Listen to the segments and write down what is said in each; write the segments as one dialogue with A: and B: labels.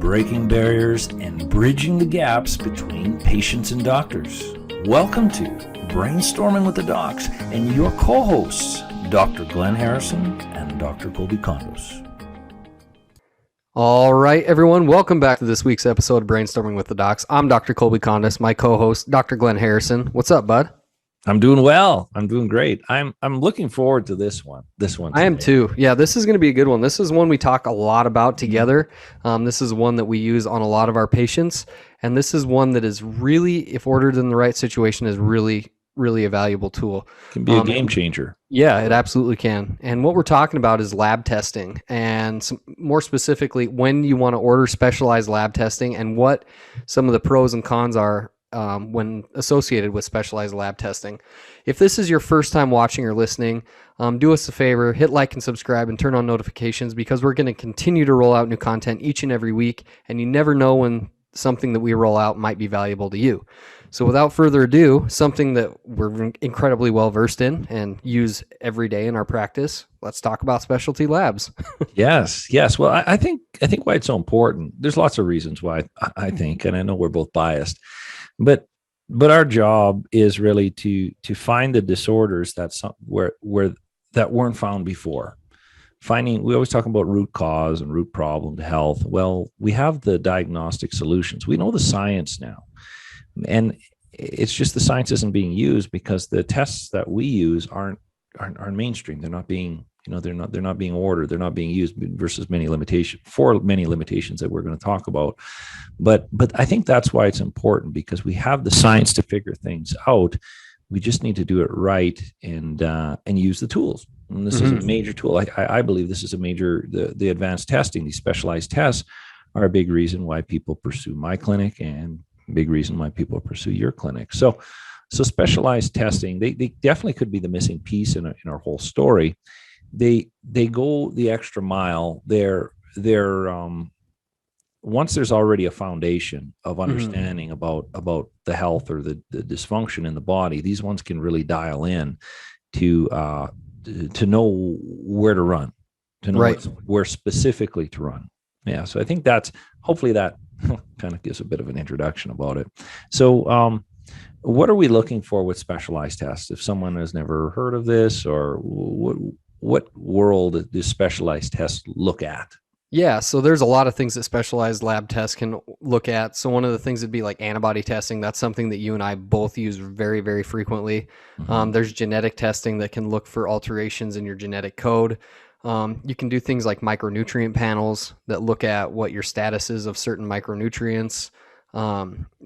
A: breaking barriers and bridging the gaps between patients and doctors. Welcome to Brainstorming with the Docs and your co-hosts, Dr. Glenn Harrison and Dr. Kolby Condos.
B: All right, everyone, welcome back to this week's episode of Brainstorming with the Docs. I'm Dr. Kolby Condos, my co-host, Dr. Glenn Harrison. What's up, bud?
A: I'm doing well. I'm doing great. I'm looking forward to this one.
B: I am too. Yeah, this is going to be a good one. This is one we talk a lot about together. This is one that we use on a lot of our patients, and this is one that is really, if ordered in the right situation, is really a valuable tool.
A: Can be a game changer.
B: Yeah, it absolutely can. And what we're talking about is lab testing, and more specifically, when you want to order specialized lab testing and what some of the pros and cons are when associated with specialized lab testing. If this is your first time watching or listening, do us a favor, hit like and subscribe and turn on notifications, because we're going to continue to roll out new content each and every week, and you never know when something that we roll out might be valuable to you. So without further ado, something that we're incredibly well versed in and use every day in our practice, let's talk about specialty labs.
A: Yes. Well, I think why it's so important. There's lots of reasons why I think, and I know we're both biased, but our job is really to find the disorders that weren't found before. We always talk about root cause and root problem to health. Well, we have the diagnostic solutions. We know the science now. And it's just the science isn't being used because the tests that we use aren't mainstream. They're not being, they're not being ordered. They're not being used versus many limitations that we're going to talk about. But I think that's why it's important, because we have the science to figure things out. We just need to do it right and use the tools. And this is a major tool. I believe this is a major, the advanced testing, these specialized tests are a big reason why people pursue my clinic and big reason why people pursue your clinic. So specialized testing, they definitely could be the missing piece in our whole story. They go the extra mile. They're once there's already a foundation of understanding about the health or the dysfunction in the body, these ones can really dial in to know where to run, to know where specifically to run. Yeah. So I think hopefully that kind of gives a bit of an introduction about it. So what are we looking for with specialized tests? If someone has never heard of this, or what world do specialized tests look at?
B: Yeah, so there's a lot of things that specialized lab tests can look at. So one of the things would be like antibody testing. That's something that you and I both use very, very frequently. There's genetic testing that can look for alterations in your genetic code. You can do things like micronutrient panels that look at what your status is of certain micronutrients.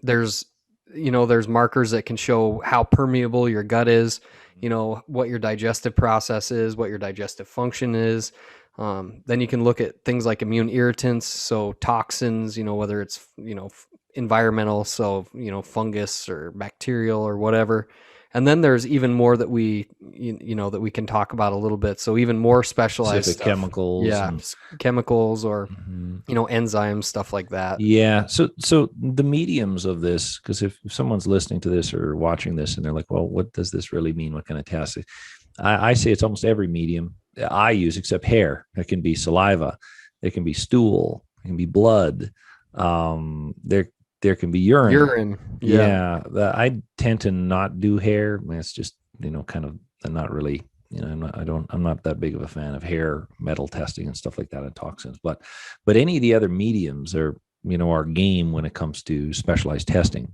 B: There's markers that can show how permeable your gut is, what your digestive process is, what your digestive function is. Then you can look at things like immune irritants, so toxins, whether it's, environmental, so, fungus or bacterial or whatever. And then there's even more that we can talk about a little bit. So even more specialized stuff.
A: Chemicals.
B: Yeah, chemicals or, enzymes, stuff like that.
A: Yeah. So the mediums of this, because if someone's listening to this or watching this and they're like, well, what does this really mean? What kind of test? I say it's almost every medium I use except hair. It can be saliva. It can be stool. It can be blood. There can be urine. Yeah. I tend to not do hair. It's just, kind of not really, I'm not that big of a fan of hair metal testing and stuff like that and toxins, but any of the other mediums are, our game when it comes to specialized testing.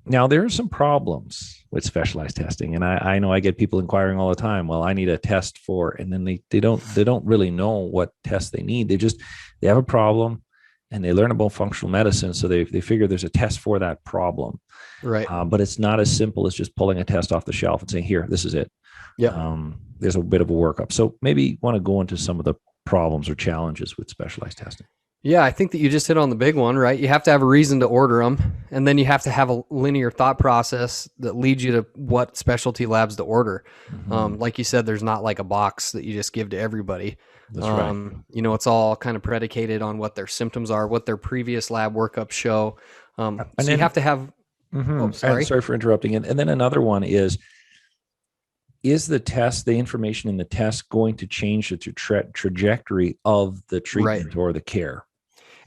A: Now there are some problems with specialized testing, and I know I get people inquiring all the time. Well, I need a test for, and then they don't really know what test they need. They have a problem, and they learn about functional medicine, so they figure there's a test for that problem.
B: Right.
A: But it's not as simple as just pulling a test off the shelf and saying, "Here, this is it."
B: Yeah.
A: There's a bit of a workup. So maybe you want to go into some of the problems or challenges with specialized testing.
B: Yeah, I think that you just hit on the big one, right? You have to have a reason to order them, and then you have to have a linear thought process that leads you to what specialty labs to order. Like you said, there's not like a box that you just give to everybody.
A: That's right.
B: It's all kind of predicated on what their symptoms are, what their previous lab workups show. So you have to have... Oh, sorry.
A: Sorry for interrupting. And then another one is the test, the information in the test going to change the trajectory of the treatment or the care?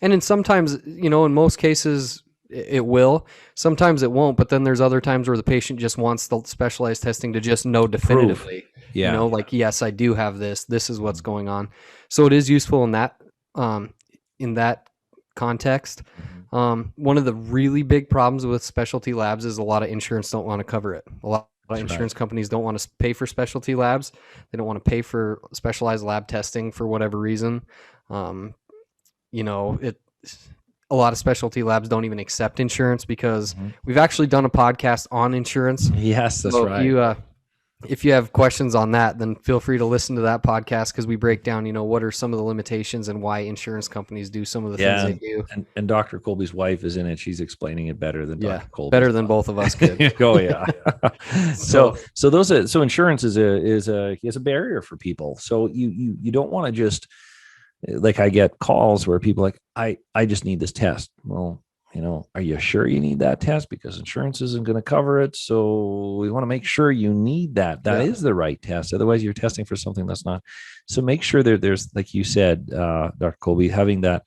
B: And then sometimes, in most cases, it will. Sometimes it won't. But then there's other times where the patient just wants the specialized testing to just know definitively.
A: Yeah.
B: Like, yes, I do have this. This is what's going on. So it is useful in that context. One of the really big problems with specialty labs is a lot of insurance don't want to cover it. A lot of insurance companies don't want to pay for specialty labs. They don't want to pay for specialized lab testing for whatever reason. A lot of specialty labs don't even accept insurance because we've actually done a podcast on insurance.
A: Yes, that's right.
B: If you have questions on that, then feel free to listen to that podcast because we break down, what are some of the limitations and why insurance companies do some of the things they do.
A: And Dr. Colby's wife is in it. She's explaining it better than Dr. Colby.
B: Better than both of us could.
A: Oh yeah. so insurance is a barrier for people. So you don't want to just, like, I get calls where people are like, I just need this test. Well, are you sure you need that test? Because insurance isn't going to cover it. So we want to make sure you need that. That is the right test. Otherwise, you're testing for something that's not. So make sure that there's, like you said, Dr. Kolby, having that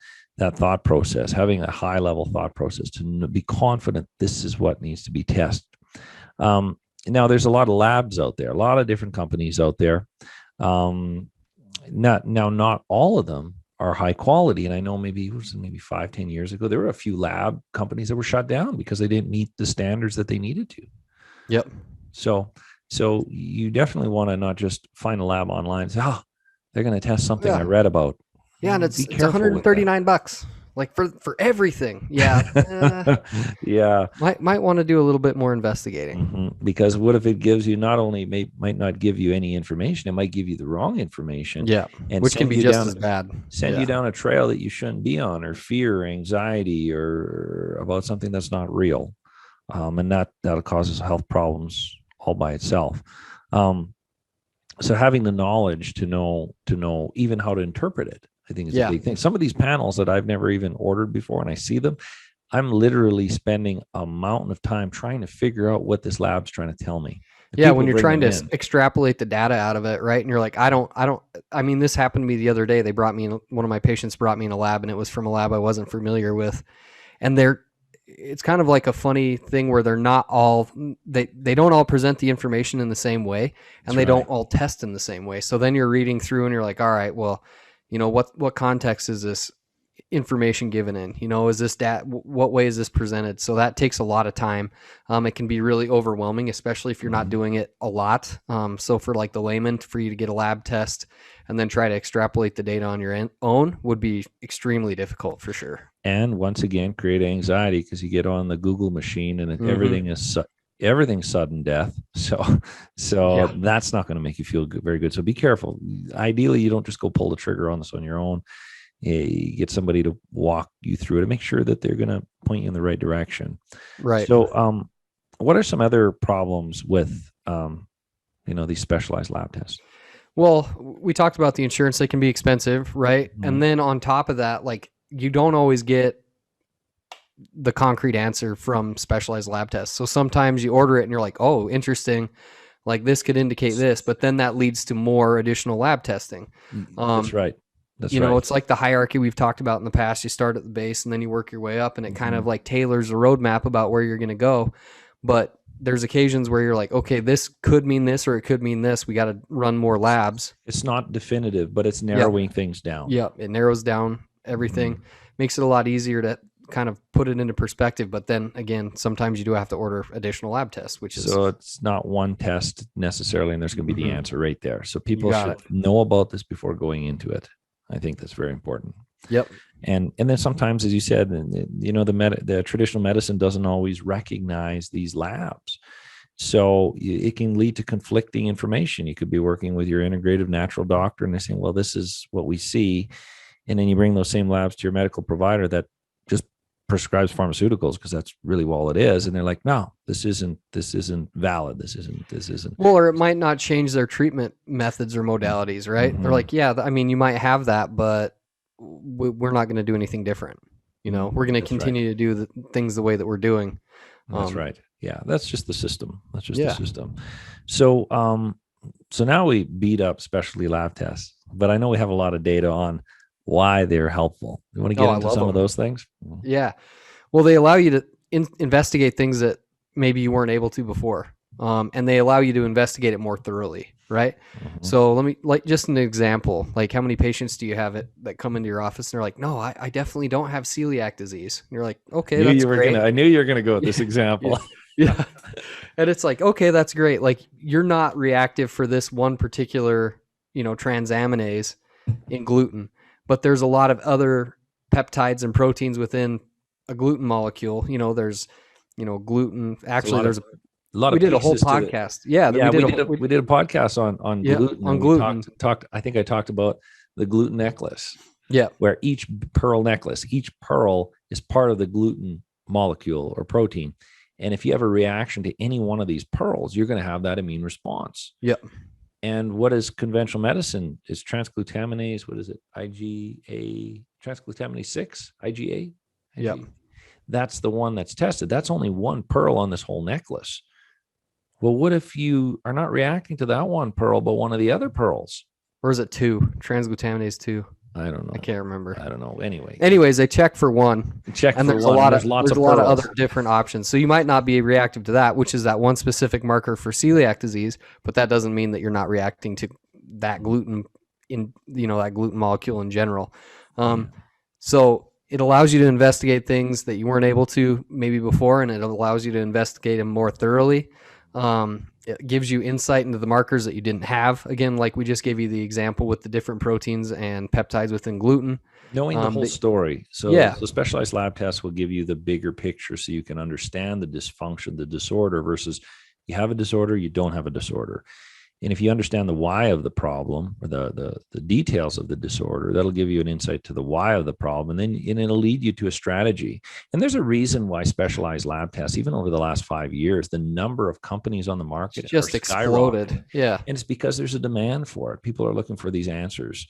A: thought process, having a high level thought process to be confident this is what needs to be tested. Now, there's a lot of labs out there, a lot of different companies out there. Not all of them are high quality. And I know maybe 5-10 years ago, there were a few lab companies that were shut down because they didn't meet the standards that they needed to.
B: Yep.
A: So you definitely want to not just find a lab online and say, they're going to test something I read about.
B: Yeah. And it's $139 like for everything. Yeah.
A: Yeah.
B: Might want to do a little bit more investigating.
A: Because what if it gives you might not give you any information. It might give you the wrong information.
B: Yeah.
A: And
B: which can be just as bad.
A: Send you down a trail that you shouldn't be on, or fear, anxiety, or about something that's not real. And that causes health problems all by itself. So having the knowledge to know even how to interpret it, I think is a big thing. Some of these panels that I've never even ordered before, and I see them, I'm literally spending a mountain of time trying to figure out what this lab's trying to tell me.
B: When you're trying to extrapolate the data out of it, right? And you're like, this happened to me the other day. One of my patients brought me in a lab, and it was from a lab I wasn't familiar with. And it's kind of like a funny thing where they're not all, they don't all present the information in the same way, and they don't all test in the same way. So then you're reading through and you're like, all right, well, what context is this information given in? Is this what way is this presented? So that takes a lot of time. It can be really overwhelming, especially if you're not doing it a lot. So for like the layman, for you to get a lab test and then try to extrapolate the data on your own would be extremely difficult for sure.
A: And once again, create anxiety because you get on the Google machine and everything's sudden death. So that's not going to make you feel very good. So be careful. Ideally, you don't just go pull the trigger on this on your own. You get somebody to walk you through it and make sure that they're going to point you in the right direction.
B: Right.
A: So, what are some other problems with, these specialized lab tests?
B: Well, we talked about the insurance. They can be expensive, right? And then on top of that, like, you don't always get the concrete answer from specialized lab tests. So sometimes you order it and you're like, oh, interesting. Like, this could indicate this, but then that leads to more additional lab testing.
A: That's right.
B: It's like the hierarchy we've talked about in the past. You start at the base and then you work your way up, and it kind of like tailors a roadmap about where you're going to go. But there's occasions where you're like, okay, this could mean this, or it could mean this. We got to run more labs.
A: It's not definitive, but it's narrowing things down.
B: Yeah. It narrows down everything, makes it a lot easier to kind of put it into perspective. But then again, sometimes you do have to order additional lab tests, so
A: it's not one test necessarily, and there's going to be the answer right there. So people should know about this before going into it. I think that's very important.
B: Yep.
A: And then sometimes, as you said, the traditional medicine doesn't always recognize these labs. So it can lead to conflicting information. You could be working with your integrative natural doctor and they're saying, well, this is what we see. And then you bring those same labs to your medical provider that just prescribes pharmaceuticals because that's really all it is. And they're like, no, this isn't valid. This isn't.
B: Well, or it might not change their treatment methods or modalities, right? They're like, yeah, you might have that, but we're not going to do anything different. We're going to continue to do the things the way that we're doing.
A: That's right. Yeah. That's just the system. The system. So now we beat up specialty lab tests, but I know we have a lot of data on why they're helpful. You want to get into some of those things?
B: Yeah. Well, they allow you to investigate things that maybe you weren't able to before. And they allow you to investigate it more thoroughly, right? So let me, like, just an example, like, how many patients do you have that come into your office and they're like, no, I definitely don't have celiac disease. And you're like, okay, that's great.
A: I knew you were going to go with this example.
B: Yeah. And it's like, okay, that's great. Like, you're not reactive for this one particular, transaminase in gluten, but there's a lot of other peptides and proteins within a gluten molecule. There's, gluten. Actually, there's a lot of. We did a whole podcast. We did a
A: podcast on gluten.
B: On gluten.
A: I think I talked about the gluten necklace.
B: Yeah.
A: Where each pearl is part of the gluten molecule or protein. And if you have a reaction to any one of these pearls, you're going to have that immune response.
B: Yep.
A: And what is conventional medicine is transglutaminase. What is it? IgA, transglutaminase 6, IgA.
B: Yep.
A: That's the one that's tested. That's only one pearl on this whole necklace. Well, what if you are not reacting to that one pearl, but one of the other pearls?
B: Or is it 2? Transglutaminase 2?
A: I don't know.
B: I can't remember.
A: I don't know.
B: Anyways, they check for one. There's a lot of other different options. So you might not be reactive to that, which is that one specific marker for celiac disease, but that doesn't mean that you're not reacting to that gluten that gluten molecule in general. So it allows you to investigate things that you weren't able to maybe before, and it allows you to investigate them more thoroughly. It gives you insight into the markers that you didn't have. Again, like we just gave you the example with the different proteins and peptides within gluten.
A: Knowing the whole story. So specialized lab tests will give you the bigger picture so you can understand the dysfunction, the disorder versus you have a disorder, you don't have a disorder. And if you understand the why of the problem or the details of the disorder, that'll give you an insight to the why of the problem. And it'll lead you to a strategy. And there's a reason why specialized lab tests, even over the last 5 years, the number of companies on the market
B: just exploded. Yeah.
A: And it's because there's a demand for it. People are looking for these answers.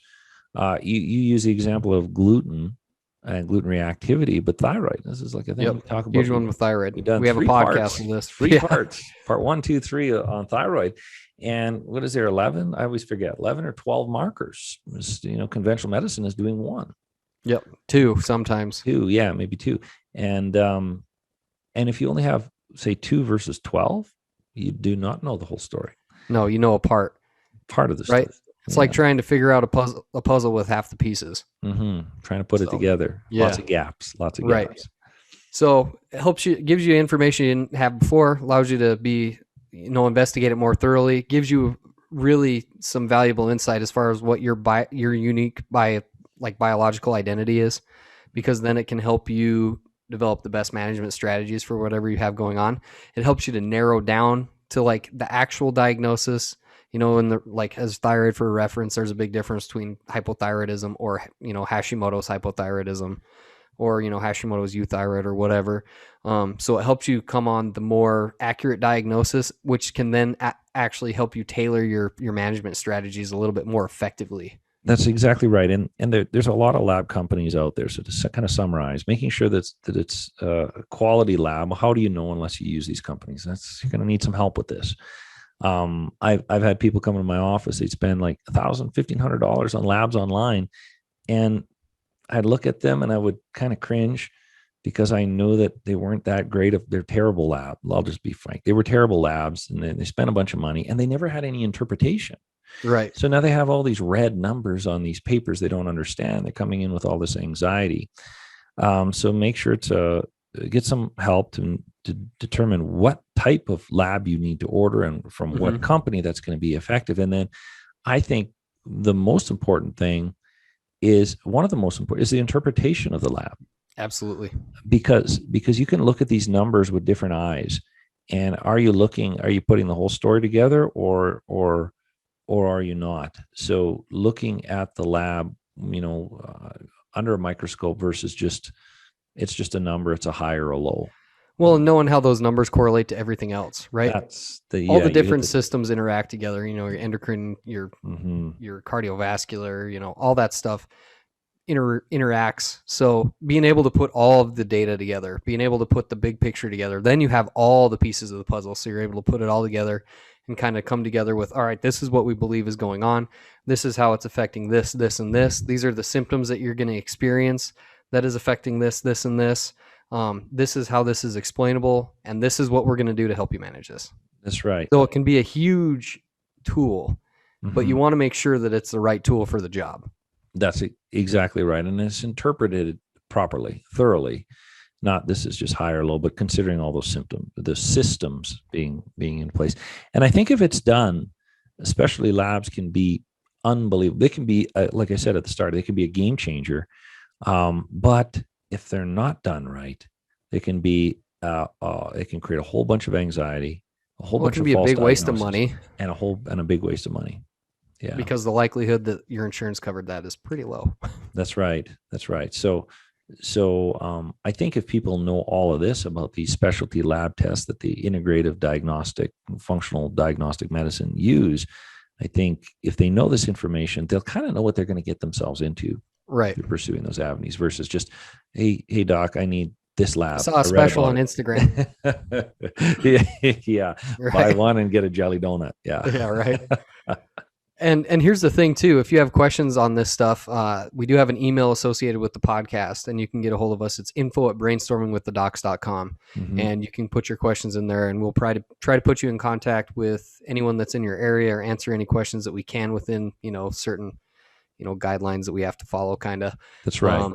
A: You use the example of gluten and gluten reactivity, but thyroid. This is like a thing we talk about.
B: Huge one with thyroid. We have a podcast on this.
A: 3 parts. Part 1, 2, 3 on thyroid. And what is there? 11? I always forget. 11 or 12 markers. Conventional medicine is doing 1.
B: Yep. 2 sometimes.
A: 2. Yeah, maybe 2. And if you only have, say, 2 versus 12, you do not know the whole story.
B: No, you know a part
A: of the story.
B: Right. It's like trying to figure out a puzzle with half the pieces.
A: Trying to put it together.
B: Yeah.
A: Lots of gaps.
B: Right. So it gives you information you didn't have before, allows you to be, investigate it more thoroughly, gives you really some valuable insight as far as what your unique biological identity is, because then it can help you develop the best management strategies for whatever you have going on. It helps you to narrow down to like the actual diagnosis. And as thyroid for reference, there's a big difference between hypothyroidism or, Hashimoto's hypothyroidism or, Hashimoto's euthyroid or whatever. So it helps you come on the more accurate diagnosis, which can then actually help you tailor your management strategies a little bit more effectively.
A: That's exactly right. And there's a lot of lab companies out there. So to kind of summarize, making sure that it's a quality lab. How do you know unless you use these companies? You're going to need some help with this. I've had people come into my office. They'd spend like $1,000, $1,500 on labs online. And I'd look at them and I would kind of cringe because I know that they weren't that great. They're terrible lab. I'll just be frank. They were terrible labs and they spent a bunch of money and they never had any interpretation.
B: Right.
A: So now they have all these red numbers on these papers they don't understand. They're coming in with all this anxiety. So make sure to get some help to determine what type of lab you need to order and from what company that's going to be effective. And then I think the most important thing is the interpretation of the lab.
B: Absolutely.
A: Because you can look at these numbers with different eyes. And are you putting the whole story together or are you not? So looking at the lab, under a microscope versus it's just a number, it's a high or a low.
B: Well, and knowing how those numbers correlate to everything else, right?
A: That's
B: all the different systems interact together, your endocrine, your cardiovascular, all that stuff interacts. So being able to put all of the data together, being able to put the big picture together, then you have all the pieces of the puzzle. So you're able to put it all together and kind of come together with, all right, this is what we believe is going on. This is how it's affecting this, this, and this. These are the symptoms that you're going to experience that is affecting this, this, and this. This is how this is explainable, and this is what we're going to do to help you manage this.
A: That's right.
B: So it can be a huge tool, but you want to make sure that it's the right tool for the job.
A: That's exactly right. And it's interpreted properly, thoroughly. Not this is just high or low, but considering all those symptoms, the systems being in place. And I think if it's done, especially labs can be unbelievable. They can be, like I said at the start, they can be a game changer. But if they're not done right, they can be, it can create a whole bunch of anxiety, a whole bunch of false
B: diagnoses. It can be a big waste of money.
A: And a big waste of money. Yeah.
B: Because the likelihood that your insurance covered that is pretty low.
A: That's right. That's right. So I think if people know all of this about these specialty lab tests that the integrative diagnostic, functional diagnostic medicine use, I think if they know this information, they'll kind of know what they're going to get themselves into.
B: Right.
A: Pursuing those avenues versus just, hey doc, I need this lab.
B: I saw a special on Instagram.
A: Yeah.
B: Right.
A: Buy one and get a jelly donut. Yeah.
B: Yeah. Right. And here's the thing too, if you have questions on this stuff, we do have an email associated with the podcast, and you can get a hold of us. It's info@brainstormingwiththedocs.com. And you can put your questions in there, and we'll try to put you in contact with anyone that's in your area or answer any questions that we can within, certain, guidelines that we have to follow kind of.
A: That's right.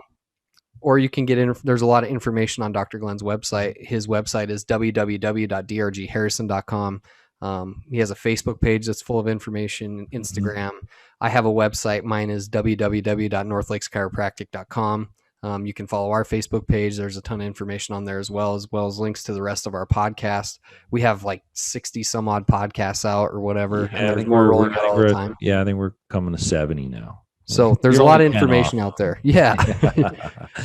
B: Or you can get in, there's a lot of information on Dr. Glenn's website. His website is www.drgharrison.com. He has a Facebook page that's full of information, Instagram. I have a website. Mine is www.northlakeschiropractic.com. You can follow our Facebook page. There's a ton of information on there as well as links to the rest of our podcast. We have like 60 some odd podcasts out or whatever.
A: Yeah,
B: and there's more rolling out all the time.
A: Yeah, I think we're coming to 70 now.
B: So there's a lot of information out there. Yeah.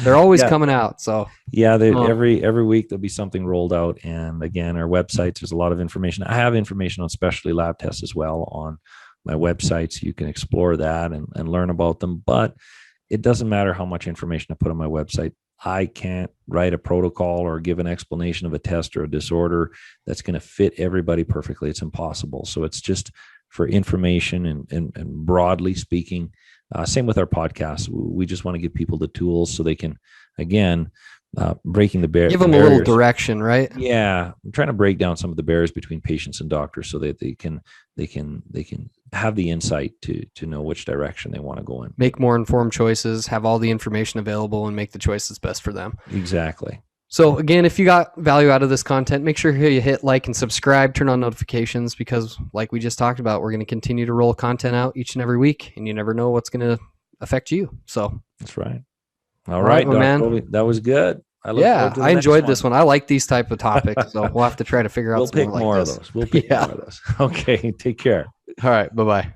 B: They're always coming out. So
A: yeah, every week there'll be something rolled out. And again, our websites, there's a lot of information. I have information on specialty lab tests as well on my websites. You can explore that and learn about them. But it doesn't matter how much information I put on my website. I can't write a protocol or give an explanation of a test or a disorder that's going to fit everybody perfectly. It's impossible. So it's just for information and broadly speaking. Same with our podcast. We just want to give people the tools so they can, again, breaking the barriers.
B: Give them a little direction, right?
A: Yeah, I'm trying to break down some of the barriers between patients and doctors so that they can have the insight to know which direction they want to go in.
B: Make more informed choices, have all the information available, and make the choice that's best for them.
A: Exactly.
B: So again, if you got value out of this content, make sure you hit like and subscribe, turn on notifications, because like we just talked about, we're going to continue to roll content out each and every week, and you never know what's going to affect you. So
A: that's right. All right, man. Kolby, that was good.
B: I enjoyed this one. I like these type of topics, so we'll have to try to figure out.
A: We'll pick more of those. We'll pick more of those. Okay, take care.
B: All right, bye-bye.